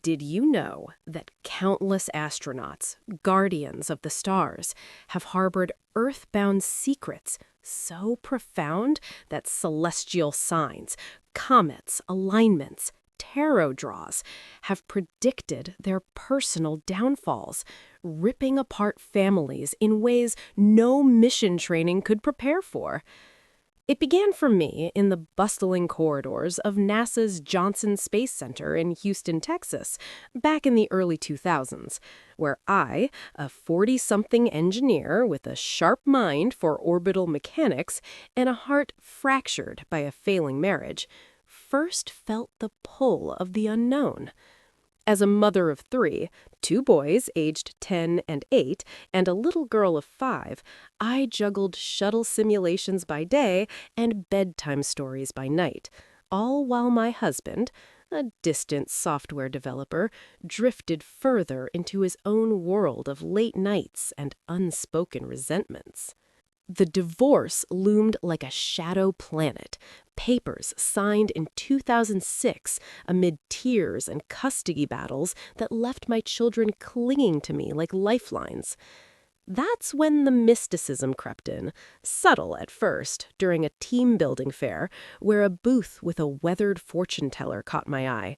Did you know that countless astronauts, guardians of the stars, have harbored earthbound secrets so profound that celestial signs, comets, alignments, tarot draws have predicted their personal downfalls, ripping apart families in ways no mission training could prepare for? It began for me in the bustling corridors of NASA's Johnson Space Center in Houston, Texas, back in the early 2000s, where I, a 40-something engineer with a sharp mind for orbital mechanics and a heart fractured by a failing marriage, first felt the pull of the unknown. As a mother of three, two boys aged 10 and 8, and a little girl of 5, I juggled shuttle simulations by day and bedtime stories by night, all while my husband, a distant software developer, drifted further into his own world of late nights and unspoken resentments. The divorce loomed like a shadow planet, papers signed in 2006 amid tears and custody battles that left my children clinging to me like lifelines. That's when the mysticism crept in, subtle at first, during a team-building fair where a booth with a weathered fortune teller caught my eye.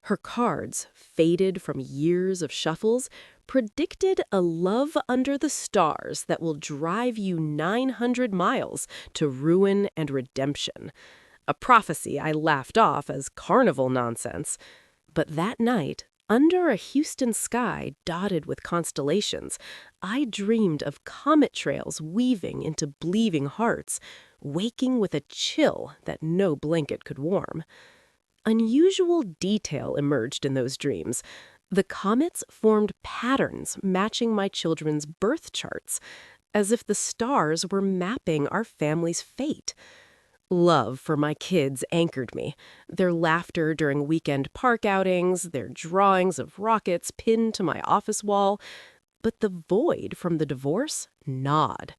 Her cards, faded from years of shuffles, predicted a love under the stars that will drive you 900 miles to ruin and redemption. A prophecy I laughed off as carnival nonsense. But that night, under a Houston sky dotted with constellations, I dreamed of comet trails weaving into bleeding hearts, waking with a chill that no blanket could warm. Unusual detail emerged in those dreams. The comets formed patterns matching my children's birth charts, as if the stars were mapping our family's fate. Love for my kids anchored me. Their laughter during weekend park outings, their drawings of rockets pinned to my office wall. But the void from the divorce gnawed.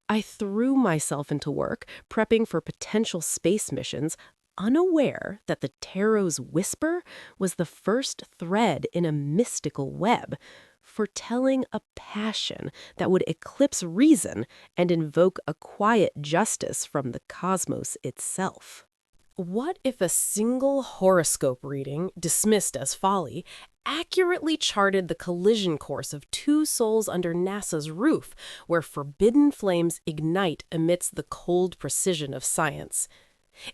I threw myself into work, prepping for potential space missions, unaware that the tarot's whisper was the first thread in a mystical web, foretelling a passion that would eclipse reason and invoke a quiet justice from the cosmos itself. What if a single horoscope reading, dismissed as folly, accurately charted the collision course of two souls under NASA's roof, where forbidden flames ignite amidst the cold precision of science?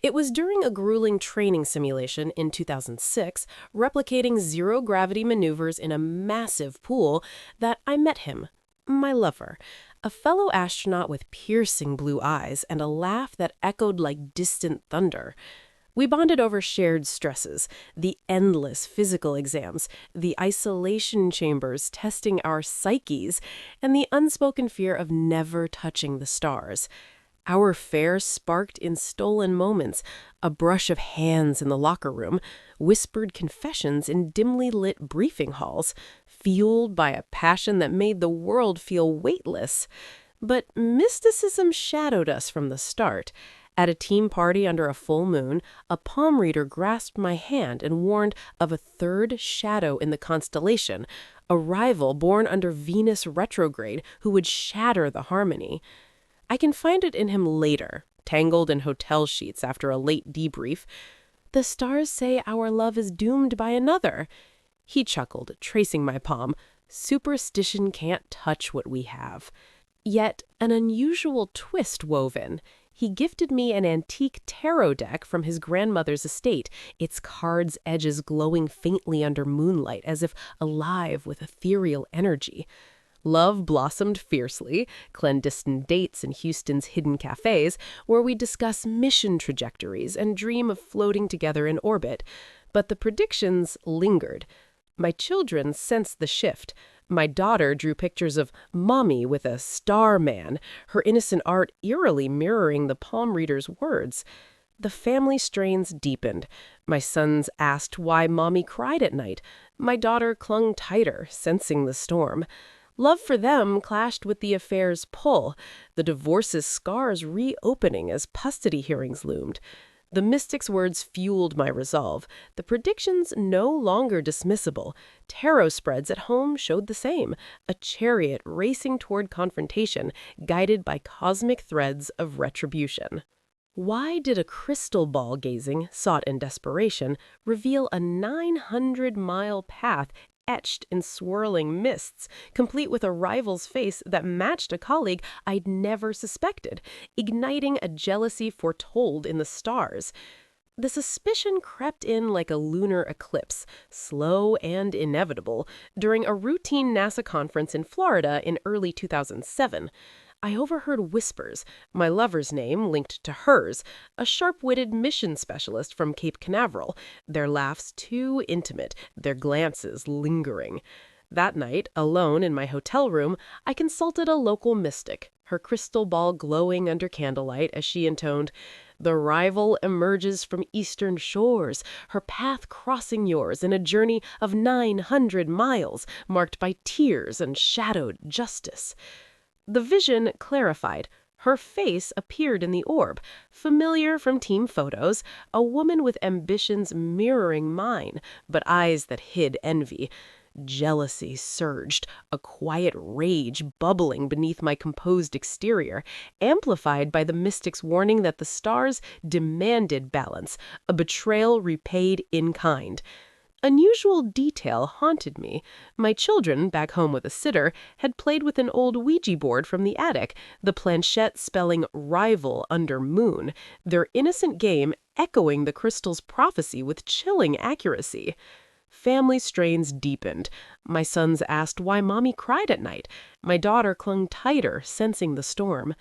It was during a grueling training simulation in 2006, replicating zero-gravity maneuvers in a massive pool, that I met him, my lover, a fellow astronaut with piercing blue eyes and a laugh that echoed like distant thunder. We bonded over shared stresses, the endless physical exams, the isolation chambers testing our psyches, and the unspoken fear of never touching the stars. Our affair sparked in stolen moments, a brush of hands in the locker room, whispered confessions in dimly lit briefing halls, fueled by a passion that made the world feel weightless. But mysticism shadowed us from the start. At a team party under a full moon, a palm reader grasped my hand and warned of a third shadow in the constellation, a rival born under Venus retrograde who would shatter the harmony. I confided in him later, tangled in hotel sheets after a late debrief. "The stars say our love is doomed by another." He chuckled, tracing my palm. "Superstition can't touch what we have." Yet an unusual twist wove in. He gifted me an antique tarot deck from his grandmother's estate, its cards' edges glowing faintly under moonlight as if alive with ethereal energy. Love blossomed fiercely, clandestine dates in Houston's hidden cafes, where we discuss mission trajectories and dream of floating together in orbit. But the predictions lingered. My children sensed the shift. My daughter drew pictures of Mommy with a star man, her innocent art eerily mirroring the palm reader's words. The family strains deepened. My sons asked why Mommy cried at night. My daughter clung tighter, sensing the storm. Love for them clashed with the affair's pull, the divorce's scars reopening as custody hearings loomed. The mystic's words fueled my resolve. The predictions no longer dismissible. Tarot spreads at home showed the same. A chariot racing toward confrontation, guided by cosmic threads of retribution. Why did a crystal ball gazing, sought in desperation, reveal a 900-mile path etched in swirling mists, complete with a rival's face that matched a colleague I'd never suspected, igniting a jealousy foretold in the stars? The suspicion crept in like a lunar eclipse, slow and inevitable, during a routine NASA conference in Florida in early 2007. I overheard whispers, my lover's name linked to hers, a sharp-witted mission specialist from Cape Canaveral, their laughs too intimate, their glances lingering. That night, alone in my hotel room, I consulted a local mystic, her crystal ball glowing under candlelight as she intoned, "The rival emerges from eastern shores, her path crossing yours in a journey of 900 miles, marked by tears and shadowed justice." The vision clarified. Her face appeared in the orb, familiar from team photos, a woman with ambitions mirroring mine, but eyes that hid envy. Jealousy surged, a quiet rage bubbling beneath my composed exterior, amplified by the mystic's warning that the stars demanded balance, a betrayal repaid in kind. Unusual detail haunted me. My children, back home with a sitter, had played with an old Ouija board from the attic, the planchette spelling rival under moon, their innocent game echoing the crystal's prophecy with chilling accuracy. Family strains deepened. My sons asked why Mommy cried at night. My daughter clung tighter, sensing the storm.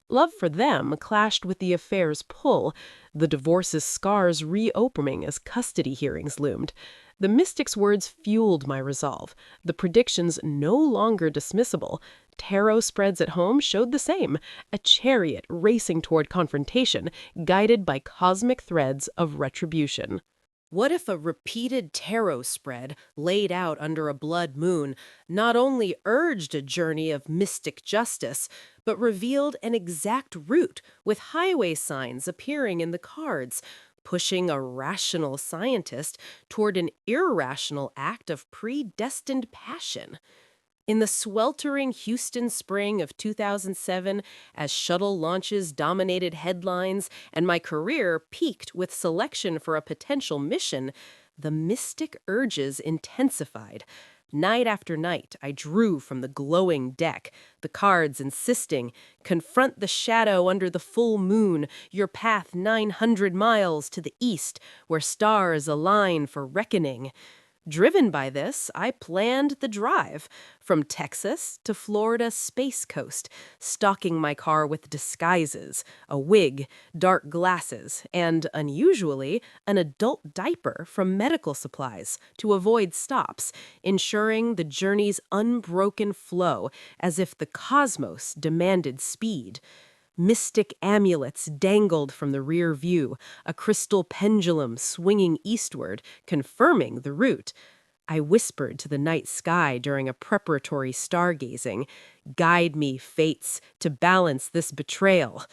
Love for them clashed with the affair's pull, the divorce's scars reopening as custody hearings loomed. The mystic's words fueled my resolve, the predictions no longer dismissible. Tarot spreads at home showed the same, a chariot racing toward confrontation, guided by cosmic threads of retribution. What if a repeated tarot spread, laid out under a blood moon, not only urged a journey of mystic justice, but revealed an exact route with highway signs appearing in the cards, pushing a rational scientist toward an irrational act of predestined passion? In the sweltering Houston spring of 2007, as shuttle launches dominated headlines and my career peaked with selection for a potential mission, the mystic urges intensified. Night after night, I drew from the glowing deck, the cards insisting, "Confront the shadow under the full moon, your path 900 miles to the east, where stars align for reckoning." Driven by this, I planned the drive from Texas to Florida's Space Coast, stocking my car with disguises, a wig, dark glasses, and, unusually, an adult diaper from medical supplies to avoid stops, ensuring the journey's unbroken flow as if the cosmos demanded speed. Mystic amulets dangled from the rear view, a crystal pendulum swinging eastward, confirming the route. I whispered to the night sky during a preparatory stargazing, "Guide me, fates, to balance this betrayal."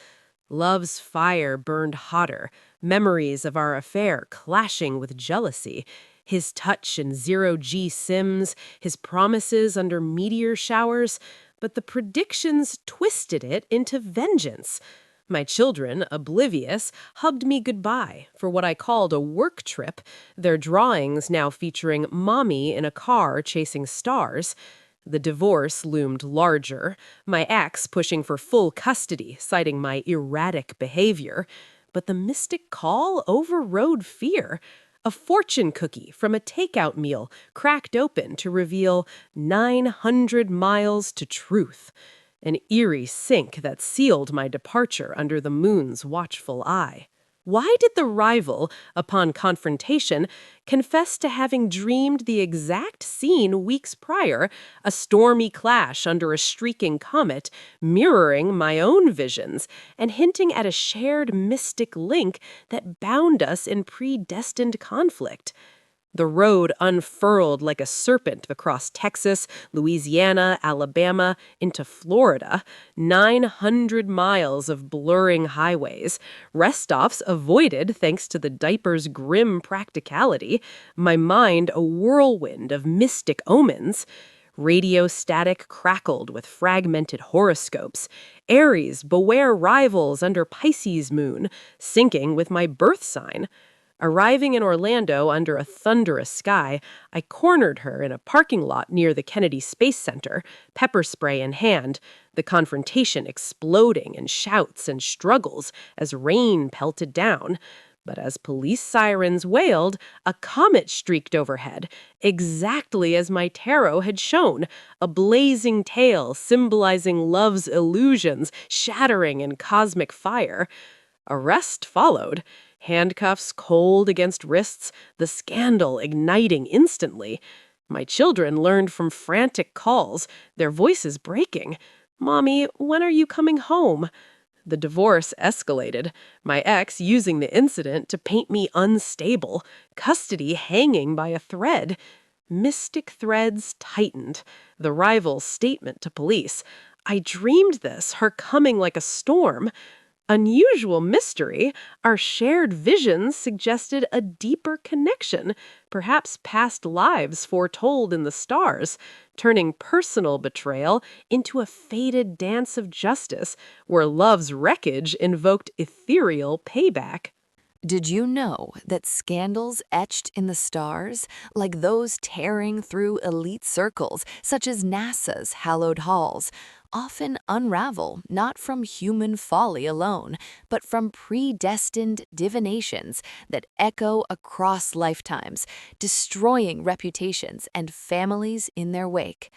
Love's fire burned hotter, memories of our affair clashing with jealousy. His touch in zero-G Sims, his promises under meteor showers, but the predictions twisted it into vengeance. My children, oblivious, hugged me goodbye for what I called a work trip, their drawings now featuring Mommy in a car chasing stars. The divorce loomed larger, my ex pushing for full custody, citing my erratic behavior. But the mystic call overrode fear. A fortune cookie from a takeout meal cracked open to reveal 900 miles to truth. An eerie sync that sealed my departure under the moon's watchful eye. Why did the rival, upon confrontation, confess to having dreamed the exact scene weeks prior, a stormy clash under a streaking comet, mirroring my own visions, and hinting at a shared mystic link that bound us in predestined conflict? The road unfurled like a serpent across Texas, Louisiana, Alabama, into Florida. 900 miles of blurring highways. Rest stops avoided thanks to the diaper's grim practicality. My mind a whirlwind of mystic omens. Radio static crackled with fragmented horoscopes. Aries, beware rivals under Pisces moon, syncing with my birth sign. Arriving in Orlando under a thunderous sky, I cornered her in a parking lot near the Kennedy Space Center, pepper spray in hand, the confrontation exploding in shouts and struggles as rain pelted down. But as police sirens wailed, a comet streaked overhead, exactly as my tarot had shown, a blazing tail symbolizing love's illusions, shattering in cosmic fire. Arrest followed, handcuffs cold against wrists, the scandal igniting instantly. My children learned from frantic calls, their voices breaking. "Mommy, when are you coming home?" The divorce escalated, my ex using the incident to paint me unstable, custody hanging by a thread. Mystic threads tightened, the rival's statement to police. "I dreamed this, her coming like a storm." Unusual mystery, our shared visions suggested a deeper connection, perhaps past lives foretold in the stars, turning personal betrayal into a fated dance of justice where love's wreckage invoked ethereal payback. Did you know that scandals etched in the stars, like those tearing through elite circles, such as NASA's hallowed halls, often unravel not from human folly alone, but from predestined divinations that echo across lifetimes, destroying reputations and families in their wake?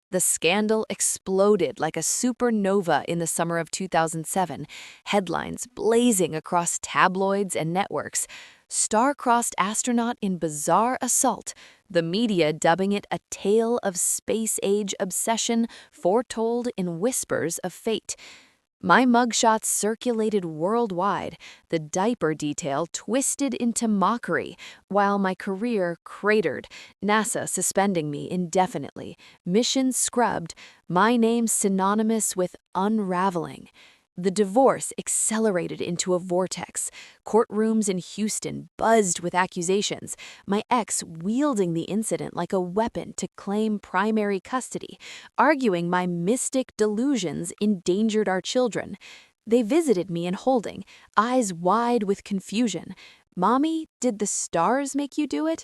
The scandal exploded like a supernova in the summer of 2007, headlines blazing across tabloids and networks. Star-crossed astronaut in bizarre assault, the media dubbing it a tale of space-age obsession foretold in whispers of fate. My mugshots circulated worldwide, the diaper detail twisted into mockery, while my career cratered, NASA suspending me indefinitely, mission scrubbed, my name synonymous with unraveling. The divorce accelerated into a vortex. Courtrooms in Houston buzzed with accusations, my ex wielding the incident like a weapon to claim primary custody, arguing my mystic delusions endangered our children. They visited me in holding, eyes wide with confusion. "Mommy, did the stars make you do it?"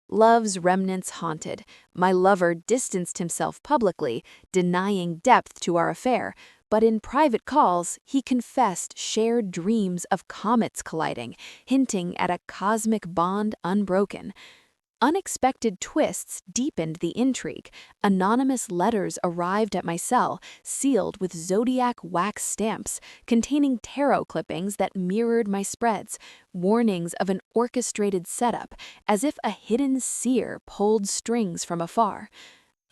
Love's remnants haunted. My lover distanced himself publicly, denying depth to our affair, but in private calls, he confessed shared dreams of comets colliding, hinting at a cosmic bond unbroken. Unexpected twists deepened the intrigue. Anonymous letters arrived at my cell, sealed with zodiac wax stamps, containing tarot clippings that mirrored my spreads, warnings of an orchestrated setup, as if a hidden seer pulled strings from afar.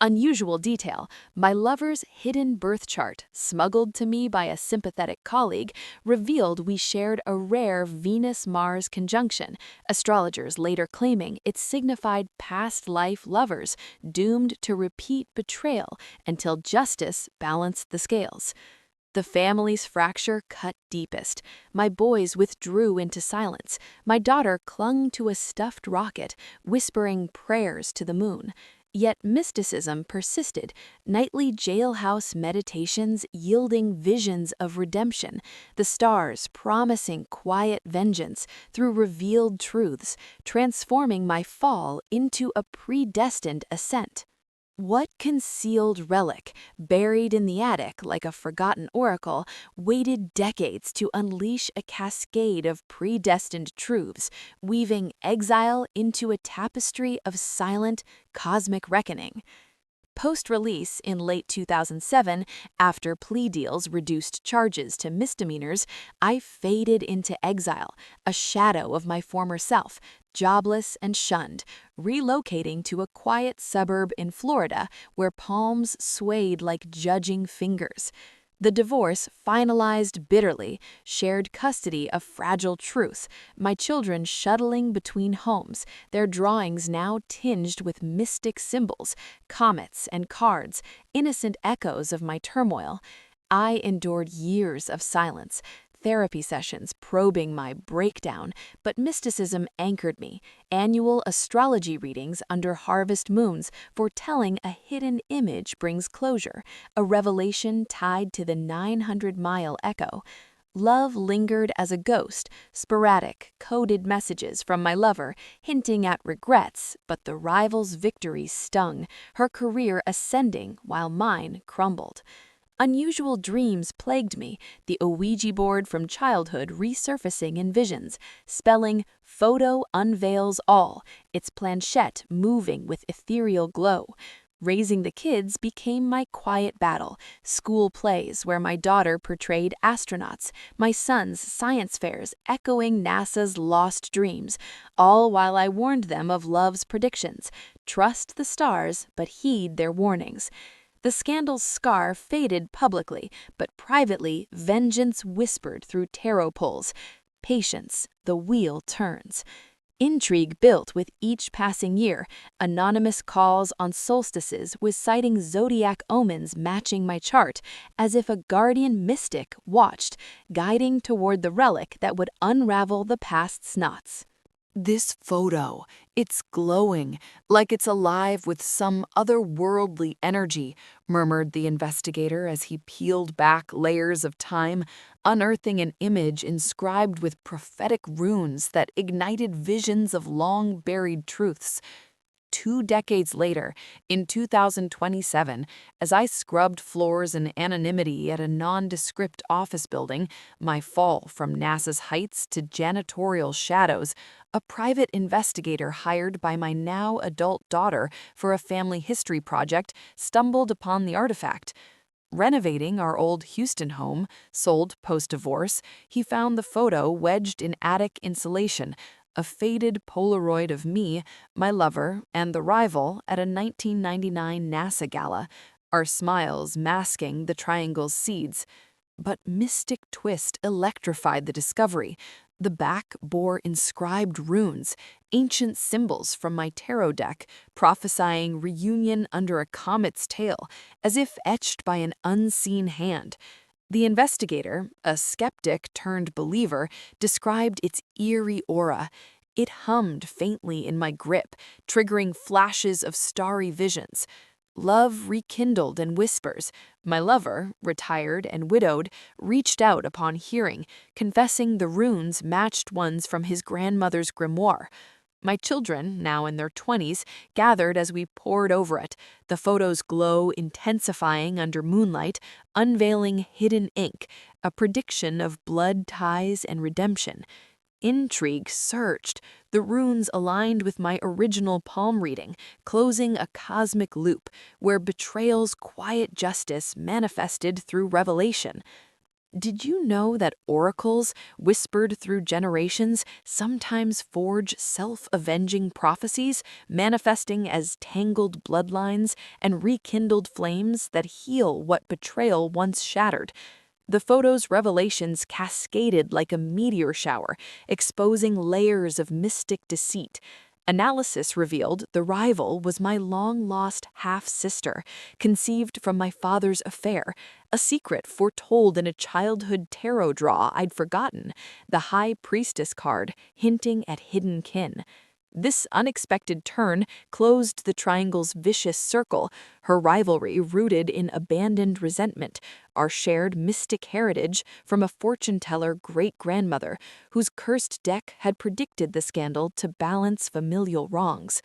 Unusual detail, my lover's hidden birth chart, smuggled to me by a sympathetic colleague, revealed we shared a rare Venus-Mars conjunction, astrologers later claiming it signified past life lovers doomed to repeat betrayal until justice balanced the scales. The family's fracture cut deepest. My boys withdrew into silence. My daughter clung to a stuffed rocket, whispering prayers to the moon. Yet mysticism persisted, nightly jailhouse meditations yielding visions of redemption, the stars promising quiet vengeance through revealed truths, transforming my fall into a predestined ascent. What concealed relic, buried in the attic like a forgotten oracle, waited decades to unleash a cascade of predestined truths, weaving exile into a tapestry of silent, cosmic reckoning? Post-release in late 2007, after plea deals reduced charges to misdemeanors, I faded into exile, a shadow of my former self, jobless and shunned, relocating to a quiet suburb in Florida where palms swayed like judging fingers. The divorce finalized bitterly, shared custody of fragile truth, my children shuttling between homes, their drawings now tinged with mystic symbols, comets and cards, innocent echoes of my turmoil. I endured years of silence, therapy sessions probing my breakdown, but mysticism anchored me, annual astrology readings under harvest moons foretelling a hidden image brings closure, a revelation tied to the 900-mile echo. Love lingered as a ghost, sporadic, coded messages from my lover hinting at regrets, but the rival's victory stung, her career ascending while mine crumbled. Unusual dreams plagued me, the Ouija board from childhood resurfacing in visions, spelling "Photo unveils all," its planchette moving with ethereal glow. Raising the kids became my quiet battle, school plays where my daughter portrayed astronauts, my son's science fairs echoing NASA's lost dreams, all while I warned them of love's predictions. Trust the stars, but heed their warnings. The scandal's scar faded publicly, but privately, vengeance whispered through tarot pulls. Patience, the wheel turns. Intrigue built with each passing year, anonymous calls on solstices with citing zodiac omens matching my chart, as if a guardian mystic watched, guiding toward the relic that would unravel the past's knots. This photo, it's glowing, like it's alive with some otherworldly energy, murmured the investigator as he peeled back layers of time, unearthing an image inscribed with prophetic runes that ignited visions of long-buried truths. 2 decades later, in 2027, as I scrubbed floors in anonymity at a nondescript office building, my fall from NASA's heights to janitorial shadows, a private investigator hired by my now adult daughter for a family history project stumbled upon the artifact. Renovating our old Houston home, sold post-divorce, he found the photo wedged in attic insulation, a faded Polaroid of me, my lover, and the rival at a 1999 NASA gala, our smiles masking the triangle's seeds. But mystic twist electrified the discovery. The back bore inscribed runes, ancient symbols from my tarot deck, prophesying reunion under a comet's tail, as if etched by an unseen hand. The investigator, a skeptic turned believer, described its eerie aura. It hummed faintly in my grip, triggering flashes of starry visions. Love rekindled in whispers. My lover, retired and widowed, reached out upon hearing, confessing the runes matched ones from his grandmother's grimoire. My children, now in their 20s, gathered as we pored over it, the photo's glow intensifying under moonlight, unveiling hidden ink, a prediction of blood ties and redemption. Intrigue surged, the runes aligned with my original palm reading, closing a cosmic loop where betrayal's quiet justice manifested through revelation. Did you know that oracles, whispered through generations, sometimes forge self-avenging prophecies, manifesting as tangled bloodlines and rekindled flames that heal what betrayal once shattered? The photo's revelations cascaded like a meteor shower, exposing layers of mystic deceit. Analysis revealed the rival was my long-lost half-sister, conceived from my father's affair, a secret foretold in a childhood tarot draw I'd forgotten, the High Priestess card hinting at hidden kin. This unexpected turn closed the triangle's vicious circle, her rivalry rooted in abandoned resentment, our shared mystic heritage from a fortune-teller great-grandmother whose cursed deck had predicted the scandal to balance familial wrongs.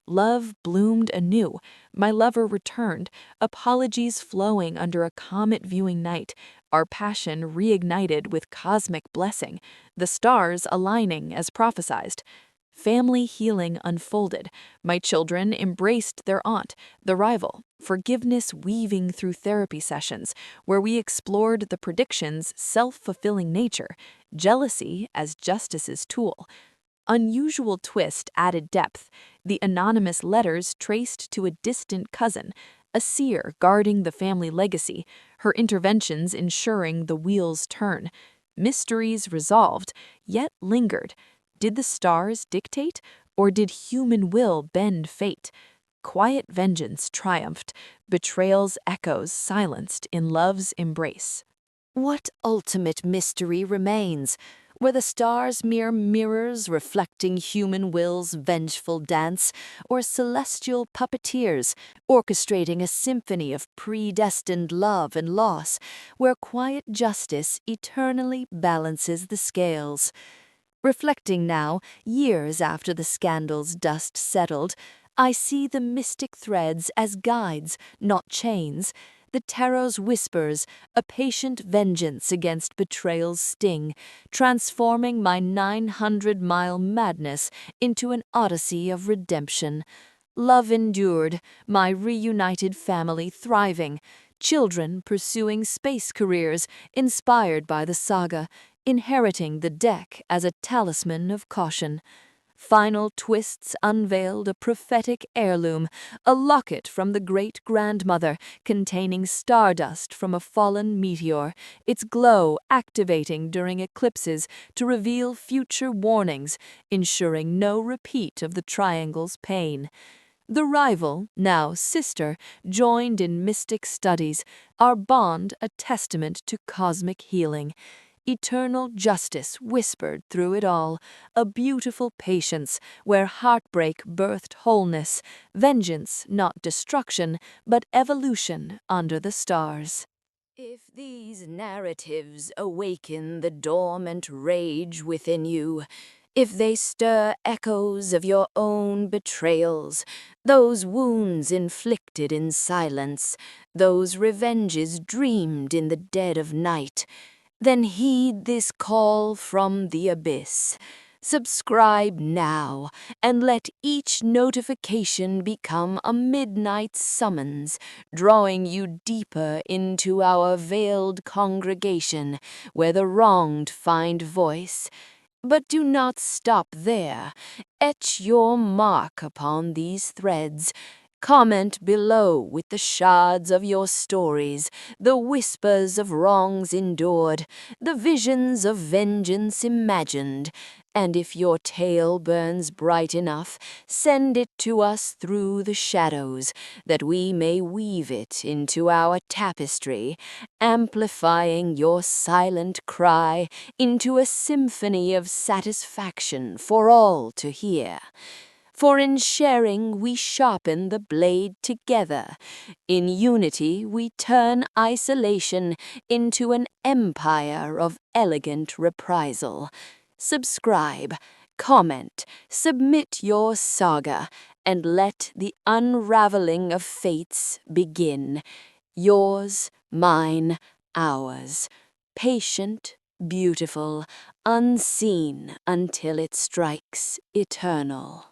Love bloomed anew, my lover returned, apologies flowing under a comet-viewing night, our passion reignited with cosmic blessing, the stars aligning as prophesized. Family healing unfolded. My children embraced their aunt, the rival, forgiveness weaving through therapy sessions, where we explored the prediction's self-fulfilling nature, jealousy as justice's tool. Unusual twist added depth, the anonymous letters traced to a distant cousin, a seer guarding the family legacy, her interventions ensuring the wheels turn. Mysteries resolved, yet lingered. Did the stars dictate, or did human will bend fate? Quiet vengeance triumphed, betrayal's echoes silenced in love's embrace. What ultimate mystery remains? Were the stars mere mirrors reflecting human will's vengeful dance, or celestial puppeteers orchestrating a symphony of predestined love and loss, where quiet justice eternally balances the scales? Reflecting now, years after the scandal's dust settled, I see the mystic threads as guides, not chains, the tarot's whispers, a patient vengeance against betrayal's sting, transforming my 900-mile madness into an odyssey of redemption. Love endured, my reunited family thriving, children pursuing space careers inspired by the saga, inheriting the deck as a talisman of caution. Final twists unveiled a prophetic heirloom, a locket from the great-grandmother containing stardust from a fallen meteor, its glow activating during eclipses to reveal future warnings, ensuring no repeat of the triangle's pain. The rival, now sister, joined in mystic studies, our bond a testament to cosmic healing. Eternal justice whispered through it all, a beautiful patience where heartbreak birthed wholeness, vengeance not destruction, but evolution under the stars. If these narratives awaken the dormant rage within you, if they stir echoes of your own betrayals, those wounds inflicted in silence, those revenges dreamed in the dead of night, then heed this call from the abyss. Subscribe now, and let each notification become a midnight summons, drawing you deeper into our veiled congregation, where the wronged find voice. But do not stop there. Etch your mark upon these threads. Comment below with the shards of your stories, the whispers of wrongs endured, the visions of vengeance imagined. And if your tale burns bright enough, send it to us through the shadows, that we may weave it into our tapestry, amplifying your silent cry into a symphony of satisfaction for all to hear. For in sharing we sharpen the blade together. In unity we turn isolation into an empire of elegant reprisal. Subscribe, comment, submit your saga, and let the unraveling of fates begin. Yours, mine, ours. Patient, beautiful, unseen until it strikes eternal.